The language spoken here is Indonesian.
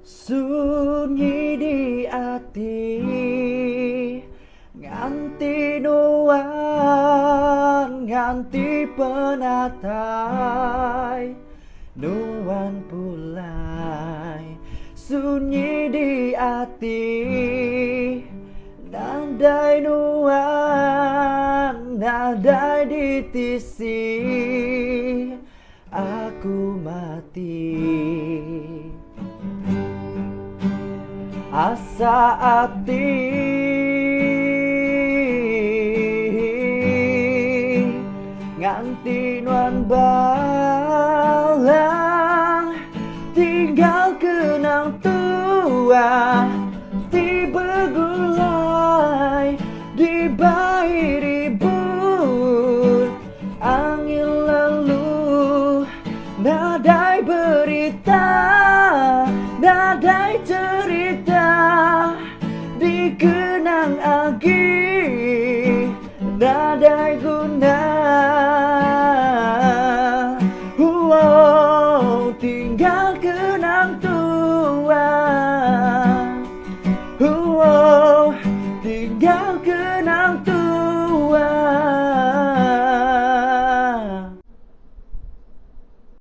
Sunyi di ati nganti nuan nganti penatai nuan pulai. Sunyi di ati nadai nuan nadai di tisi aku mati. Asa ati nganti nuan balang tinggal kenang tuan